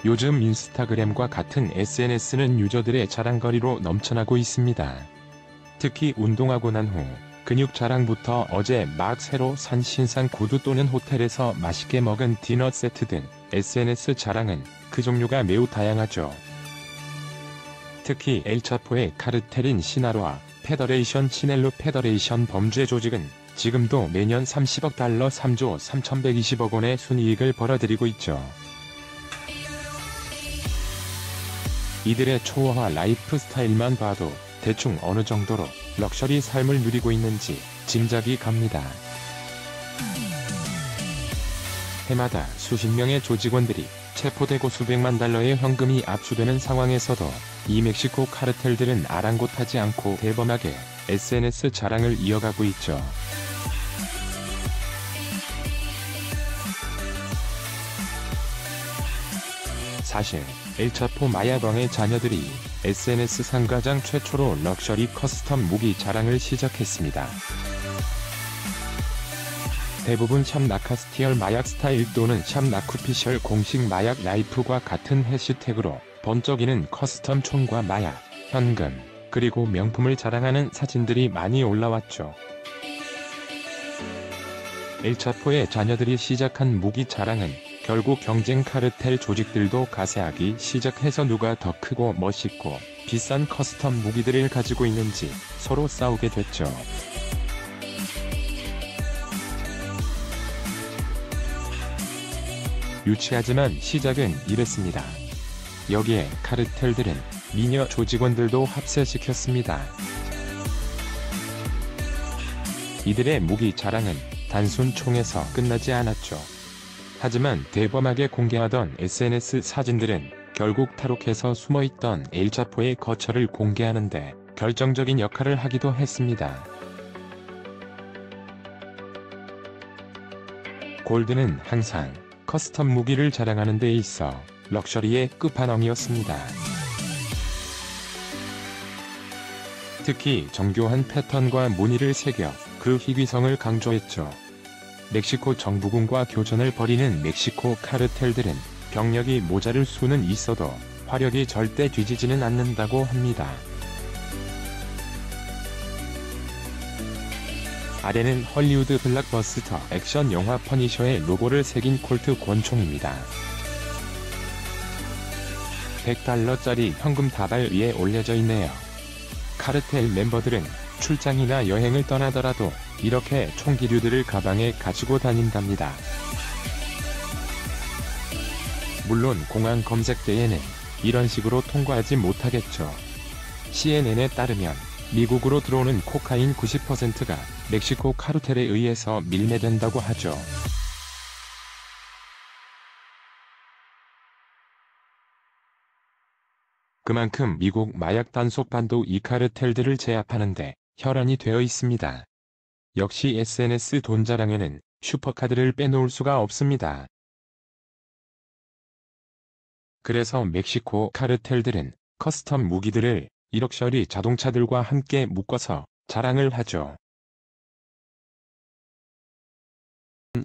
요즘 인스타그램과 같은 SNS는 유저들의 자랑거리로 넘쳐나고 있습니다. 특히 운동하고 난 후 근육 자랑부터 어제 막 새로 산 신상 구두 또는 호텔에서 맛있게 먹은 디너 세트 등 SNS 자랑은 그 종류가 매우 다양하죠. 특히 엘차포의 카르텔인 시나로와 페더레이션 시넬로 페더레이션 범죄 조직은 지금도 매년 30억 달러 3조 3,120억 원의 순이익을 벌어들이고 있죠. 이들의 초호화 라이프 스타일만 봐도 대충 어느 정도로 럭셔리 삶을 누리고 있는지 짐작이 갑니다. 해마다 수십 명의 조직원들이 체포되고 수백만 달러의 현금이 압수되는 상황에서도 이 멕시코 카르텔들은 아랑곳하지 않고 대범하게 SNS 자랑을 이어가고 있죠. 사실 엘차포 마야방의 자녀들이 SNS상 가장 최초로 럭셔리 커스텀 무기 자랑을 시작했습니다. 대부분 샵나카스티얼 마약 스타일 또는 샵나쿠피셜 공식 마약 라이프과 같은 해시태그로 번쩍이는 커스텀 총과 마약, 현금, 그리고 명품을 자랑하는 사진들이 많이 올라왔죠. 엘차포의 자녀들이 시작한 무기 자랑은 결국 경쟁 카르텔 조직들도 가세하기 시작해서 누가 더 크고 멋있고 비싼 커스텀 무기들을 가지고 있는지 서로 싸우게 됐죠. 유치하지만 시작은 이랬습니다. 여기에 카르텔들은 미녀 조직원들도 합세시켰습니다. 이들의 무기 자랑은 단순 총에서 끝나지 않았죠. 하지만 대범하게 공개하던 SNS 사진들은 결국 탈옥해서 숨어있던 엘차포의 거처를 공개하는데 결정적인 역할을 하기도 했습니다. 골드는 항상 커스텀 무기를 자랑하는 데 있어 럭셔리의 끝판왕이었습니다. 특히 정교한 패턴과 무늬를 새겨 그 희귀성을 강조했죠. 멕시코 정부군과 교전을 벌이는 멕시코 카르텔들은 병력이 모자를 수는 있어도 화력이 절대 뒤지지는 않는다고 합니다. 아래는 헐리우드 블락버스터 액션 영화 퍼니셔의 로고를 새긴 콜트 권총입니다. 100달러짜리 현금 다발 위에 올려져 있네요. 카르텔 멤버들은 출장이나 여행을 떠나더라도 이렇게 총기류들을 가방에 가지고 다닌답니다. 물론 공항 검색대에는 이런 식으로 통과하지 못하겠죠. CNN에 따르면 미국으로 들어오는 코카인 90%가 멕시코 카르텔에 의해서 밀매된다고 하죠. 그만큼 미국 마약 단속반도 이 카르텔들을 제압하는데 혈안이 되어 있습니다. 역시 SNS 돈 자랑에는 슈퍼카드를 빼놓을 수가 없습니다. 그래서 멕시코 카르텔들은 커스텀 무기들을 이 럭셔리 자동차들과 함께 묶어서 자랑을 하죠.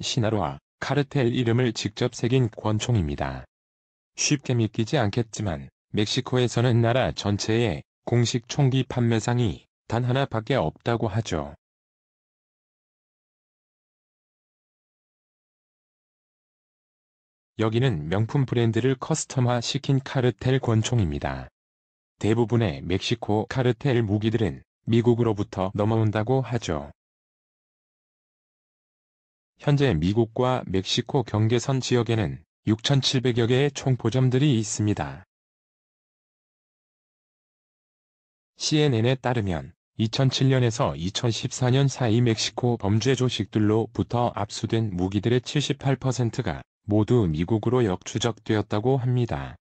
시나로와 카르텔 이름을 직접 새긴 권총입니다. 쉽게 믿기지 않겠지만 멕시코에서는 나라 전체에 공식 총기 판매상이 단 하나밖에 없다고 하죠. 여기는 명품 브랜드를 커스텀화 시킨 카르텔 권총입니다. 대부분의 멕시코 카르텔 무기들은 미국으로부터 넘어온다고 하죠. 현재 미국과 멕시코 경계선 지역에는 6,700여 개의 총포점들이 있습니다. CNN에 따르면 2007년에서 2014년 사이 멕시코 범죄 조직들로부터 압수된 무기들의 78%가 모두 미국으로 역추적되었다고 합니다.